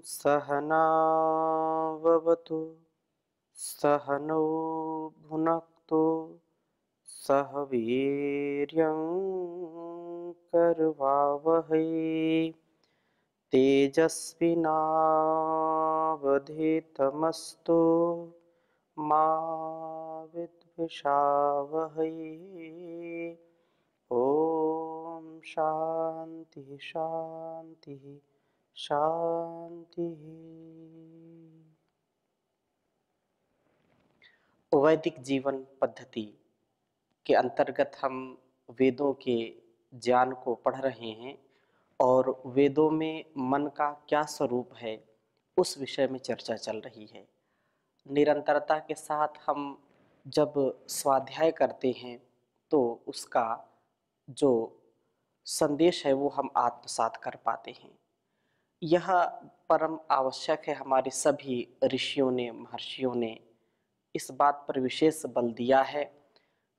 सहनाववतु सहनौ भुनक्तु सह वीर्यं करवावहै तेजस्विनावधीतमस्तु मा विद्विषावहै। ओम शांति शांति शांति। वैदिक जीवन पद्धति के अंतर्गत हम वेदों के ज्ञान को पढ़ रहे हैं और वेदों में मन का क्या स्वरूप है उस विषय में चर्चा चल रही है। निरंतरता के साथ हम जब स्वाध्याय करते हैं तो उसका जो संदेश है वो हम आत्मसात कर पाते हैं। यह परम आवश्यक है। हमारे सभी ऋषियों ने महर्षियों ने इस बात पर विशेष बल दिया है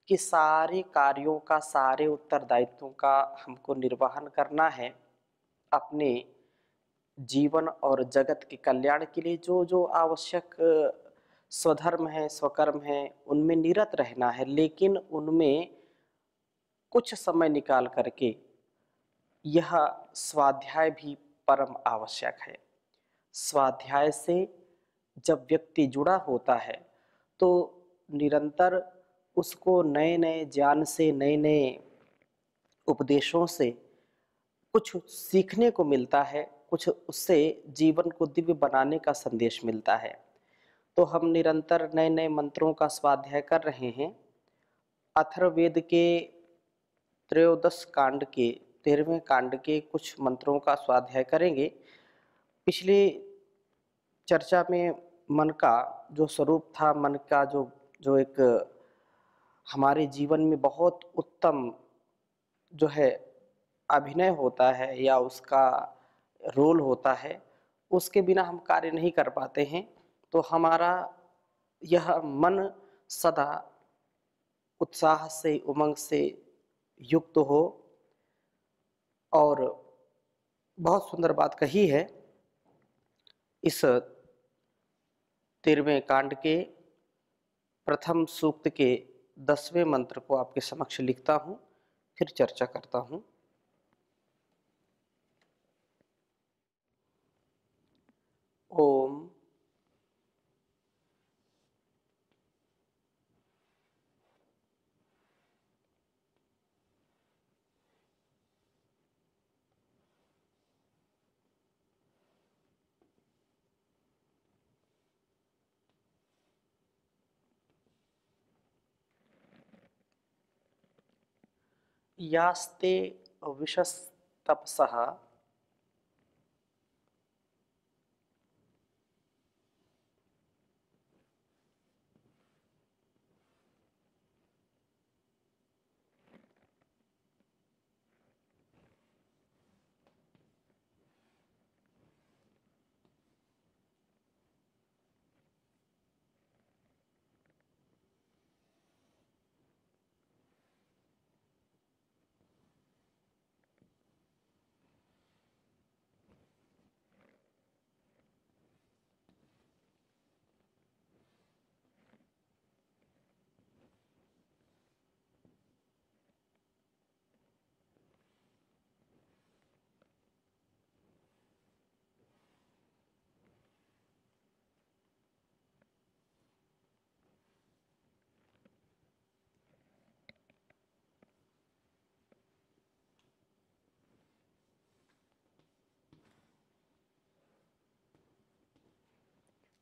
कि सारे कार्यों का सारे उत्तरदायित्वों का हमको निर्वहन करना है। अपने जीवन और जगत के कल्याण के लिए जो जो आवश्यक स्वधर्म है स्वकर्म है उनमें निरत रहना है, लेकिन उनमें कुछ समय निकाल करके यह स्वाध्याय भी परम आवश्यक है। स्वाध्याय से जब व्यक्ति जुड़ा होता है तो निरंतर उसको नए नए ज्ञान से नए नए उपदेशों से कुछ सीखने को मिलता है, कुछ उससे जीवन को दिव्य बनाने का संदेश मिलता है। तो हम निरंतर नए नए मंत्रों का स्वाध्याय कर रहे हैं। अथर्ववेद के त्रयोदश कांड के 13वें कांड के कुछ मंत्रों का स्वाध्याय करेंगे। पिछली चर्चा में मन का जो स्वरूप था, मन का जो जो एक हमारे जीवन में बहुत उत्तम जो है अभिनय होता है या उसका रोल होता है, उसके बिना हम कार्य नहीं कर पाते हैं। तो हमारा यह मन सदा उत्साह से उमंग से युक्त हो। और बहुत सुंदर बात कही है। इस 13वें कांड के प्रथम सूक्त के 10वें मंत्र को आपके समक्ष लिखता हूँ, फिर चर्चा करता हूँ। ओम यास्ते विशस्तपसः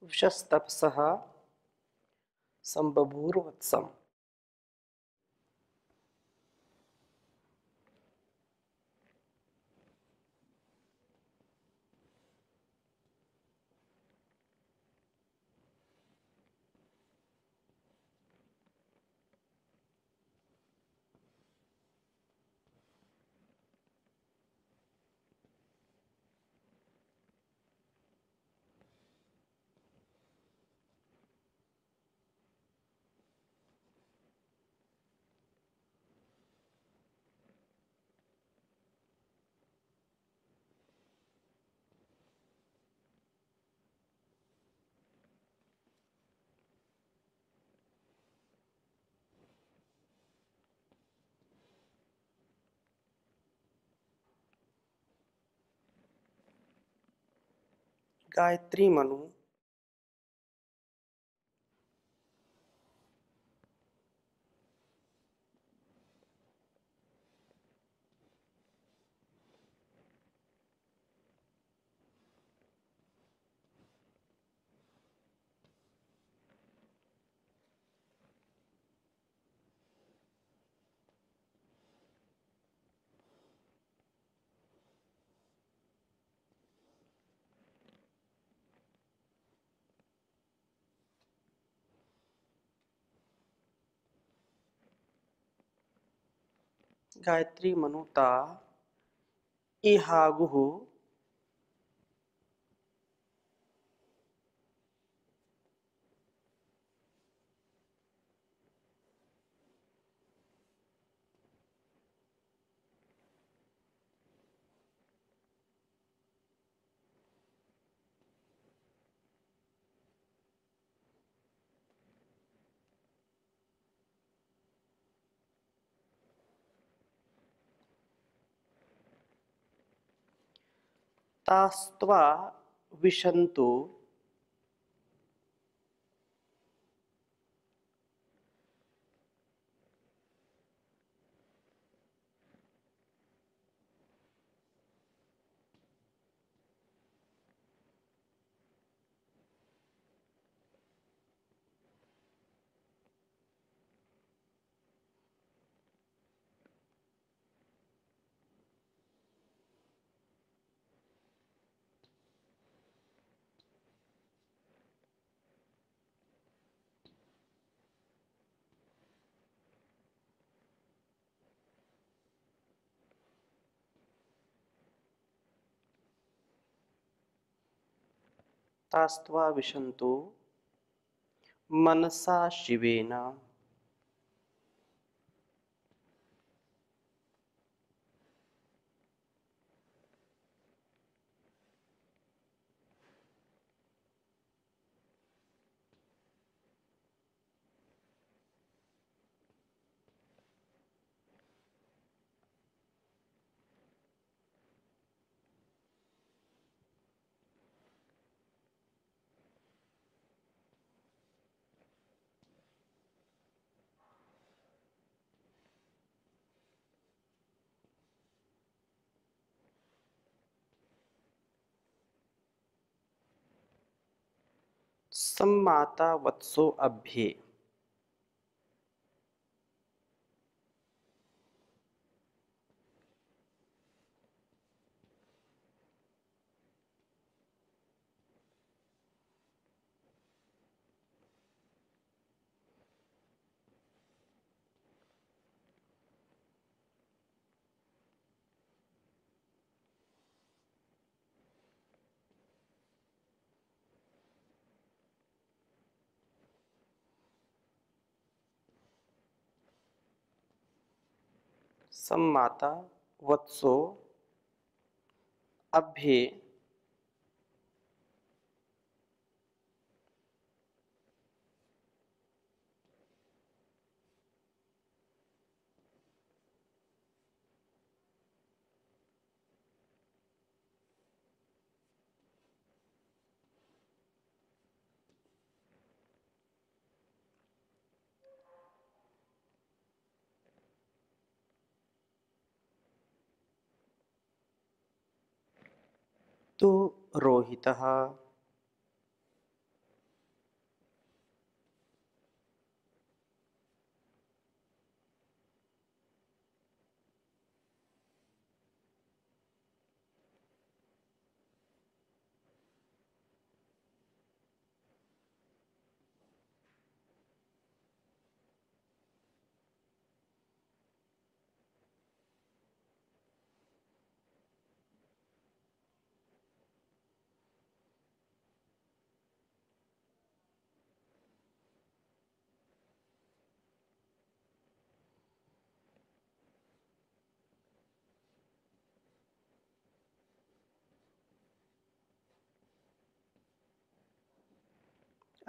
विशस्तपसः संबभूर्वत्सम्। गायत्री मनु गायत्री मनुता इहागुहु तास्त्वा विशन्तु तास्त्वा विशन्तु मनसा शिवेन सम्माता वत्सो अभ्ये सम्माता वत्सो अभ्ये तु रोहितः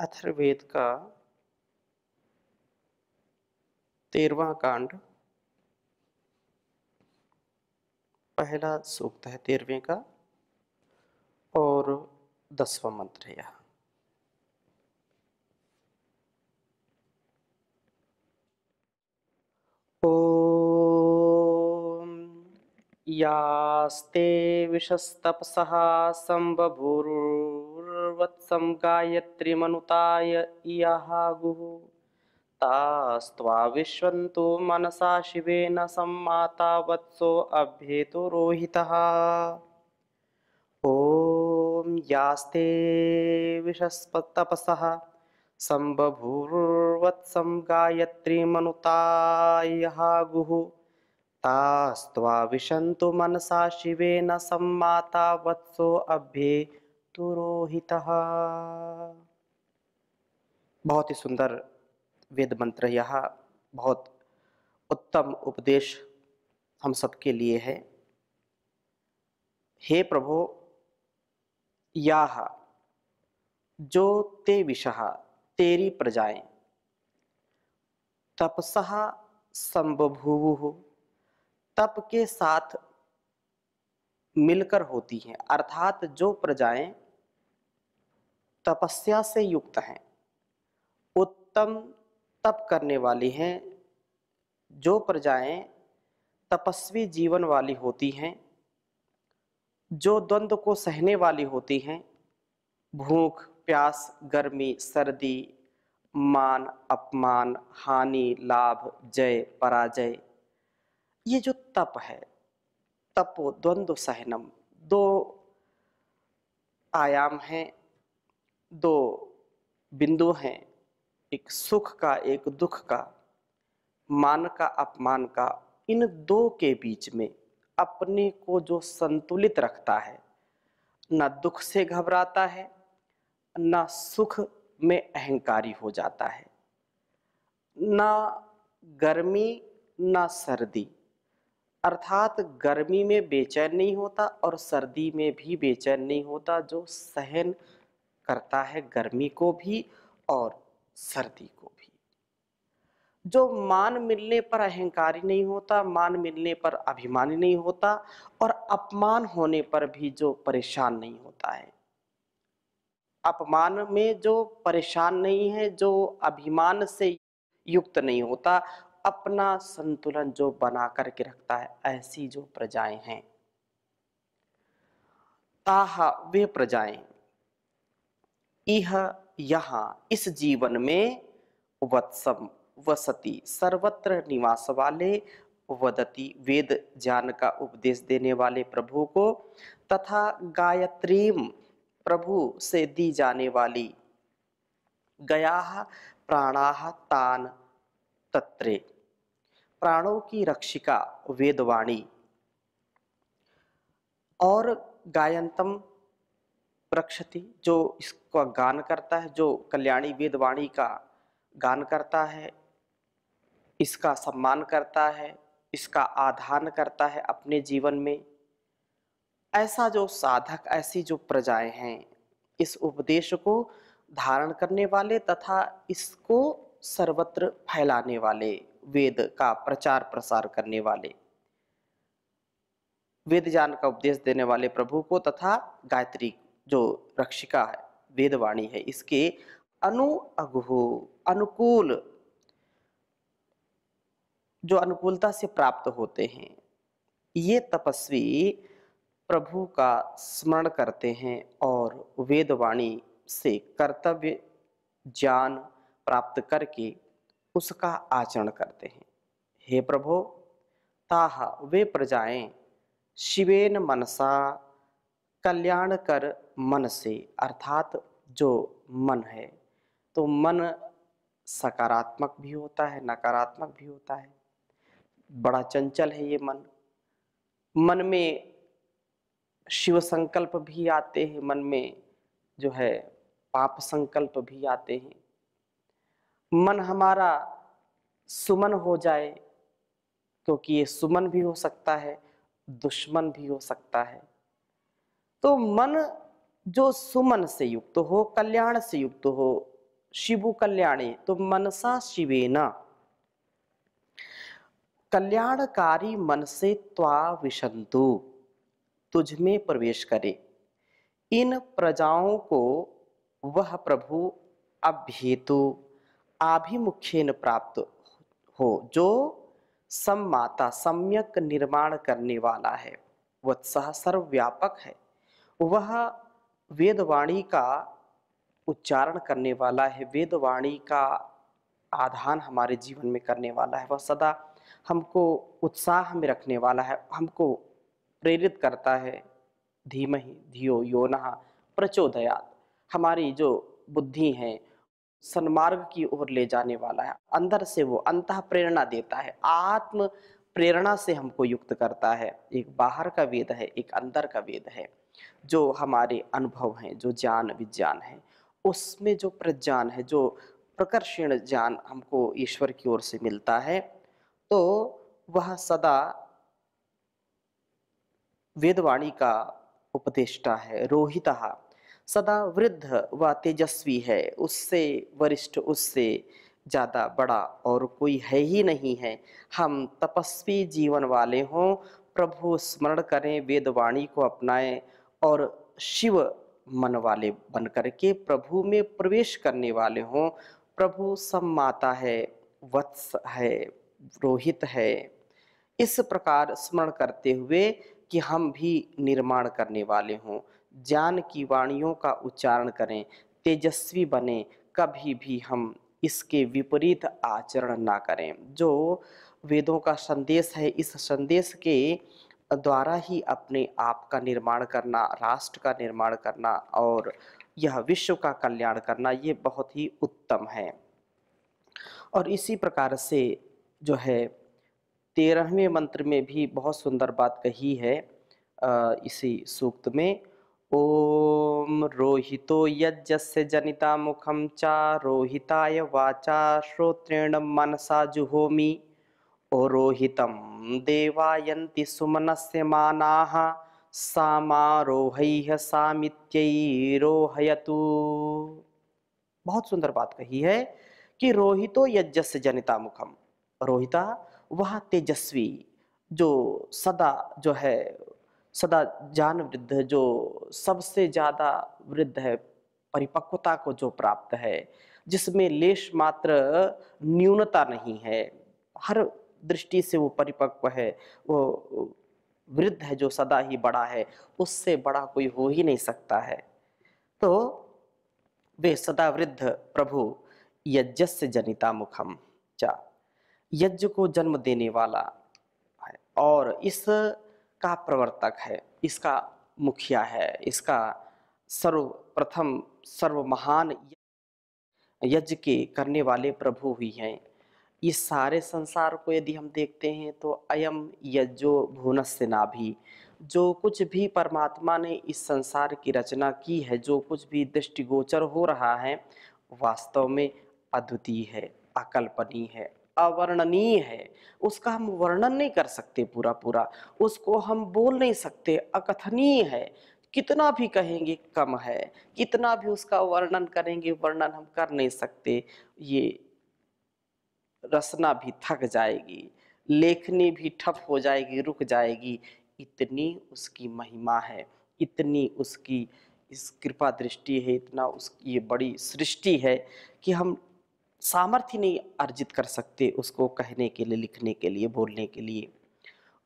अथर्ववेद का 13वां कांड पहला सूक्त है 13वें का और 10वां मंत्र है यह। ओम यास्ते विशस्तपसः संबभूर्वत्सं गायत्रीमनुताय इयाहागुः तास्त्वा विश्वन्तु मनसा शिवेन सम्माता वत्सो अभ्येतु रोहितः। ओम यास्ते विशस्तपसः संबभूर्वत्सं गायत्रीमनुतायहागुः तास्त्वा विशन्तु मनसा शिवेन सम्माता वत्सो अभ्येतु रोहितः। बहुत ही सुंदर वेद मंत्र यह, बहुत उत्तम उपदेश हम सबके लिए है। हे प्रभु, याह जो ते विशः तेरी प्रजाएं तपसः संबभूवुः तप के साथ मिलकर होती हैं, अर्थात जो प्रजाएं तपस्या से युक्त हैं, उत्तम तप करने वाली हैं, जो प्रजाएं तपस्वी जीवन वाली होती हैं, जो द्वंद्व को सहने वाली होती हैं, भूख प्यास गर्मी सर्दी मान अपमान हानि लाभ जय पराजय, ये जो तप है, तपो द्वंद्व सहनम, दो आयाम हैं, दो बिंदु हैं, एक सुख का एक दुख का, मान का अपमान का, इन दो के बीच में अपने को जो संतुलित रखता है, न दुख से घबराता है न सुख में अहंकारी हो जाता है, न गर्मी न सर्दी, अर्थात गर्मी में बेचैन नहीं होता और सर्दी में भी बेचैन नहीं होता, जो सहन करता है गर्मी को भी और सर्दी को भी, जो मान मिलने पर अहंकारी नहीं होता, मान मिलने पर अभिमानी नहीं होता और अपमान होने पर भी जो परेशान नहीं होता है। अपमान में जो परेशान नहीं है, जो अभिमान से युक्त नहीं होता, अपना संतुलन जो बना करके रखता है, ऐसी जो प्रजाएं हैं, ताहा वे प्रजाएं, इह यहाँ इस जीवन में, वत्सम वसती सर्वत्र निवास वाले, वदति वेद ज्ञान का उपदेश देने वाले प्रभु को, तथा गायत्रीम प्रभु से दी जाने वाली, गयाः प्राणाः तान तत्रे प्राणों की रक्षिका वेदवाणी, और गायंतम रक्षति जो इसका गान करता है, जो कल्याणी वेदवाणी का गान करता है, इसका सम्मान करता है, इसका आधान करता है अपने जीवन में, ऐसा जो साधक, ऐसी जो प्रजाएं हैं, इस उपदेश को धारण करने वाले तथा इसको सर्वत्र फैलाने वाले, वेद का प्रचार प्रसार करने वाले, वेद ज्ञान का उपदेश देने वाले प्रभु को, तथा गायत्री जो रक्षिका है, वेदवाणी है, इसके अगुहु अनुकूल, जो अनुकूलता से प्राप्त होते हैं, ये तपस्वी प्रभु का स्मरण करते हैं और वेदवाणी से कर्तव्य ज्ञान प्राप्त करके उसका आचरण करते हैं। हे प्रभु, ताह वे प्रजाएं शिवेन मनसा कल्याण कर मन से, अर्थात जो मन है, तो मन सकारात्मक भी होता है नकारात्मक भी होता है, बड़ा चंचल है ये मन। मन में शिव संकल्प भी आते हैं, मन में जो है पाप संकल्प भी आते हैं। मन हमारा सुमन हो जाए, क्योंकि ये सुमन भी हो सकता है दुश्मन भी हो सकता है, तो मन जो सुमन से युक्त हो, कल्याण से युक्त हो, शिवु कल्याणी, तो मनसा शिवेना, कल्याणकारी मन से त्वा विशंतु, तुझ में प्रवेश करे, इन प्रजाओं को वह प्रभु अभ्येतु आभिमुख्येन प्राप्त हो, जो सम्माता सम्यक निर्माण करने वाला है, वत्सह सर्वव्यापक है। वह वेदवाणी का उच्चारण करने वाला है, वेदवाणी का आधान हमारे जीवन में करने वाला है। वह सदा हमको उत्साह में रखने वाला है, हमको प्रेरित करता है। धीमहि धियो यो नः प्रचोदयात्, हमारी जो बुद्धि है सन्मार्ग की ओर ले जाने वाला है। अंदर से वो अंतः प्रेरणा देता है, आत्म प्रेरणा से हमको युक्त करता है। एक बाहर का वेद है, एक अंदर का वेद है। जो हमारे अनुभव हैं, जो ज्ञान विज्ञान है, उसमें जो प्रज्ञान है, जो प्रकर्षण ज्ञान हमको ईश्वर की ओर से मिलता है, तो वह सदा वेदवाणी का उपदेष्टा है। रोहितः सदा वृद्ध व तेजस्वी है, उससे वरिष्ठ, उससे ज़्यादा बड़ा और कोई है ही नहीं है। हम तपस्वी जीवन वाले हों, प्रभु स्मरण करें, वेदवाणी को अपनाएं और शिव मन वाले बन करके प्रभु में प्रवेश करने वाले हों। प्रभु सम्माता है, वत्स है, रोहित है। इस प्रकार स्मरण करते हुए कि हम भी निर्माण करने वाले हों, ज्ञान की वाणियों का उच्चारण करें, तेजस्वी बने, कभी भी हम इसके विपरीत आचरण ना करें। जो वेदों का संदेश है, इस संदेश के द्वारा ही अपने आप का निर्माण करना, राष्ट्र का निर्माण करना और यह विश्व का कल्याण करना, ये बहुत ही उत्तम है। और इसी प्रकार से जो है 13वें मंत्र में भी बहुत सुंदर बात कही है, इसी सूक्त में, ओम रोहितो यज्ञस्य जनिता मुखम चा रोहिताय वाचा श्रोत्रेण मनसा जुहोमि। ओ रोहितम देवायन्ति सुमनस्य मानाः सामारोहैः सामित्यैरोहयतु। बहुत सुंदर बात कही है कि रोहितो यज्ञस्य जनिता मुखम, रोहिता वह तेजस्वी जो सदा जो है, सदा जान वृद्ध, जो सबसे ज्यादा वृद्ध है, परिपक्वता को जो प्राप्त है, जिसमें लेश मात्र न्यूनता नहीं है, हर दृष्टि से वो परिपक्व है, वो वृद्ध है, जो सदा ही बड़ा है, उससे बड़ा कोई हो ही नहीं सकता है। तो वे सदा वृद्ध प्रभु यज्ञस्य जनिता मुखम चा, यज्ञ को जन्म देने वाला है और इस का प्रवर्तक है, इसका मुखिया है, इसका सर्वप्रथम सर्व महान यज्ञ के करने वाले प्रभु ही हैं। इस सारे संसार को यदि हम देखते हैं तो अयम यज्ञो भुवनस्य नाभि, जो कुछ भी परमात्मा ने इस संसार की रचना की है, जो कुछ भी दृष्टिगोचर हो रहा है, वास्तव में अद्वितीय है, अकल्पनीय है, अवर्णनीय है। उसका हम वर्णन नहीं कर सकते पूरा पूरा, उसको हम बोल नहीं सकते, अकथनीय है। कितना भी कहेंगे कम है, कितना भी उसका वर्णन करेंगे वर्णन हम कर नहीं सकते। ये रचना भी थक जाएगी, लेखनी भी ठप हो जाएगी, रुक जाएगी। इतनी उसकी महिमा है, इतनी उसकी इस कृपा दृष्टि है, इतना उसकी ये बड़ी सृष्टि है कि हम सामर्थ्य नहीं अर्जित कर सकते उसको कहने के लिए, लिखने के लिए, बोलने के लिए।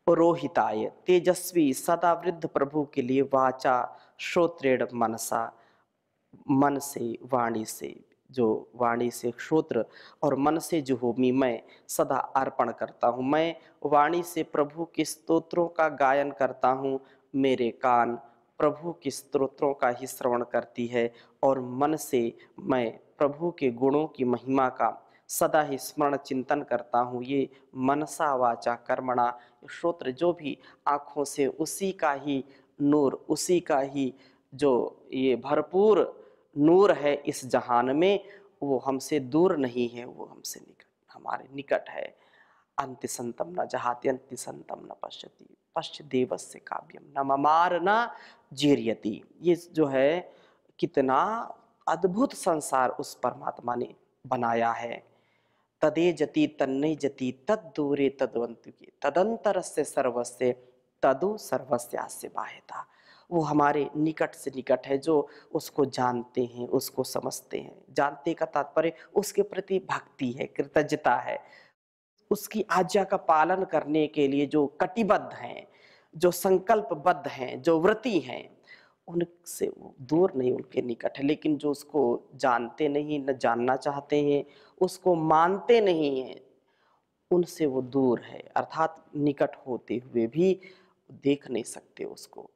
रोहिताय तेजस्वी सदा वृद्ध प्रभु के लिए वाचा श्रोत्रेण मनसा, मन से, वाणी से, जो वाणी से श्रोत्र और मन से जो होमी, मैं सदा अर्पण करता हूँ। मैं वाणी से प्रभु के स्तोत्रों का गायन करता हूँ, मेरे कान प्रभु के स्तोत्रों का ही श्रवण करती है और मन से मैं प्रभु के गुणों की महिमा का सदा ही स्मरण चिंतन करता हूँ। ये मनसा वाचा कर्मणा, श्रोत्र जो भी आँखों से उसी का ही नूर, उसी का ही जो ये भरपूर नूर है इस जहान में, वो हमसे दूर नहीं है, वो हमसे निकट, हमारे निकट है। अंति संतम न जहाति अंति संतम न पश्यति पश्य देवस्य काव्यम न ममार न जीर्यति। ये जो है कितना अद्भुत संसार उस परमात्मा ने बनाया है। तदे जति तन्नय जति तद दूरे तदवंतु के तदंतरस्य सर्वस्य तदु सर्वस्यास्य बाह्यता। वो हमारे निकट से निकट है, जो उसको जानते हैं, उसको समझते हैं। जानते का तात्पर्य उसके प्रति भक्ति है, कृतज्ञता है, उसकी आज्ञा का पालन करने के लिए जो कटिबद्ध हैं, जो संकल्पबद्ध हैं, जो व्रती हैं, उनसे वो दूर नहीं, उनके निकट है। लेकिन जो उसको जानते नहीं, न जानना चाहते हैं, उसको मानते नहीं हैं, उनसे वो दूर है। अर्थात निकट होते हुए भी देख नहीं सकते उसको,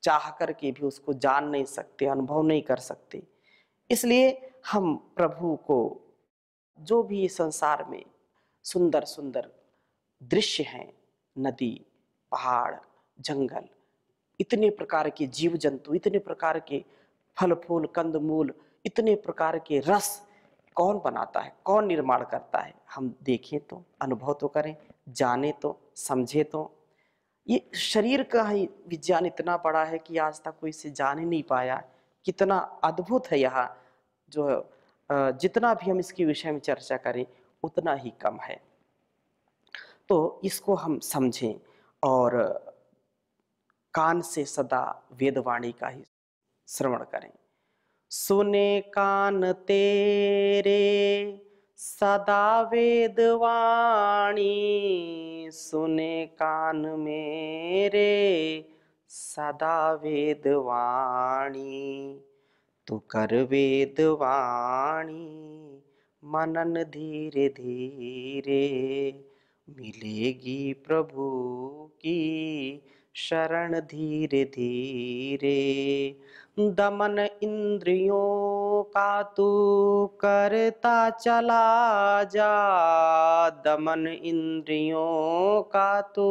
चाह करके भी उसको जान नहीं सकते, अनुभव नहीं कर सकते। इसलिए हम प्रभु को, जो भी इस संसार में सुंदर सुंदर दृश्य हैं, नदी, पहाड़, जंगल, इतने प्रकार के जीव जंतु, इतने प्रकार के फल फूल कंद मूल, इतने प्रकार के रस कौन बनाता है, कौन निर्माण करता है? हम देखें तो, अनुभव तो करें, जाने तो, समझे तो। ये शरीर का ही विज्ञान इतना बड़ा है कि आज तक कोई इसे जान ही नहीं पाया। कितना अद्भुत है यहाँ, जो जितना भी हम इसके विषय में चर्चा करें उतना ही कम है। तो इसको हम समझें और कान से सदा वेदवाणी का ही श्रवण करें। सुने कान तेरे सदा वेदवाणी, सुने कान मेरे सदा वेदवाणी, तू कर वेदवाणी मनन धीरे धीरे, मिलेगी प्रभु की शरण धीरे धीरे। दमन इंद्रियों का तू करता चला जा, दमन इंद्रियों का तू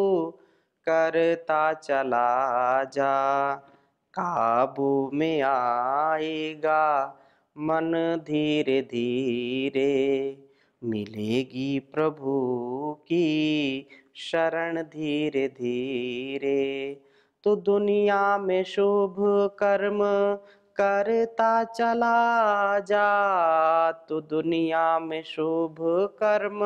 करता चला जा, काबू में आएगा मन धीरे धीरे, मिलेगी प्रभु की शरण धीरे धीरे। तो दुनिया में शुभ कर्म करता चला जा, तो दुनिया में शुभ कर्म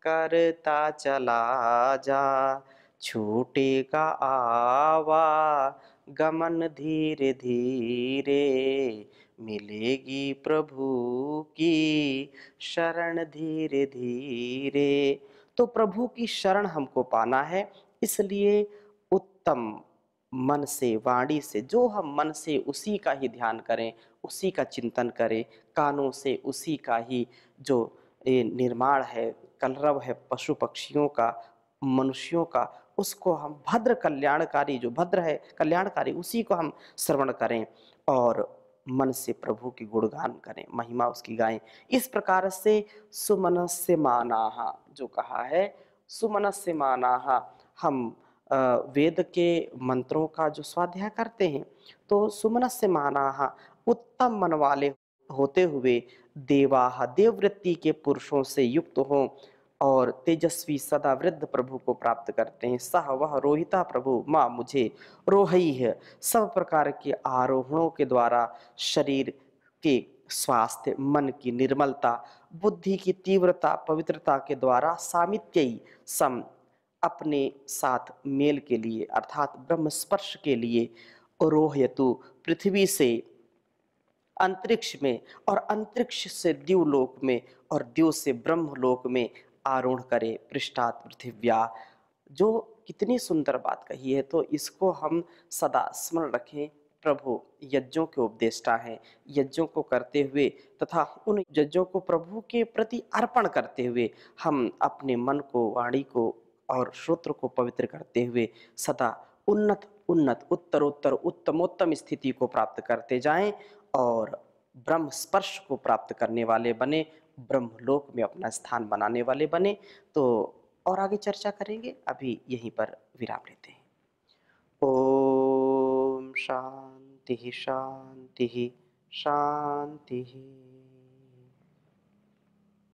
करता चला जा, छूटेगा आवा गमन धीरे धीरे, मिलेगी प्रभु की शरण धीरे धीरे। तो प्रभु की शरण हमको पाना है, इसलिए उत्तम मन से, वाणी से, जो हम मन से उसी का ही ध्यान करें, उसी का चिंतन करें, कानों से उसी का ही जो निर्माण है, कलरव है पशु पक्षियों का, मनुष्यों का, उसको हम भद्र कल्याणकारी, जो भद्र है कल्याणकारी, उसी को हम श्रवण करें और मन से प्रभु की गुणगान करें, महिमा उसकी गाएं। इस प्रकार से सुमनस्य मानाहा जो कहा है, सुमनस्य मानाहा, हम वेद के मंत्रों का जो स्वाध्याय करते हैं, तो सुमनस्य मानाहा, उत्तम मन वाले होते हुए, देवाह, देववृत्ति के पुरुषों से युक्त हों और तेजस्वी सदा वृद्ध प्रभु को प्राप्त करते हैं। सह वह रोहिता प्रभु माँ मुझे रोहई है, सब प्रकार के आरोहणों के द्वारा शरीर के स्वास्थ्य, मन की निर्मलता, बुद्धि की तीव्रता, पवित्रता के द्वारा सामित्यई सम, अपने साथ मेल के लिए अर्थात ब्रह्म स्पर्श के लिए, रोहयतु, पृथ्वी से अंतरिक्ष में और अंतरिक्ष से द्युलोक में और द्यु से ब्रह्मलोक में आरोहण करे, पृष्ठात पृथिव्या। जो कितनी सुंदर बात कही है, तो इसको हम सदा स्मरण रखें। प्रभु यज्ञों के उपदेष्टा हैं, यज्ञों को करते हुए तथा उन यज्ञों को प्रभु के प्रति अर्पण करते हुए हम अपने मन को, वाणी को और श्रोत्र को पवित्र करते हुए सदा उन्नत उन्नत, उत्तरोत्तर, उत्तमोत्तम स्थिति को प्राप्त करते जाएं और ब्रह्म स्पर्श को प्राप्त करने वाले बने, ब्रह्मलोक में अपना स्थान बनाने वाले बने। तो और आगे चर्चा करेंगे, अभी यहीं पर विराम लेते हैं। ओम शांति शांति शांति।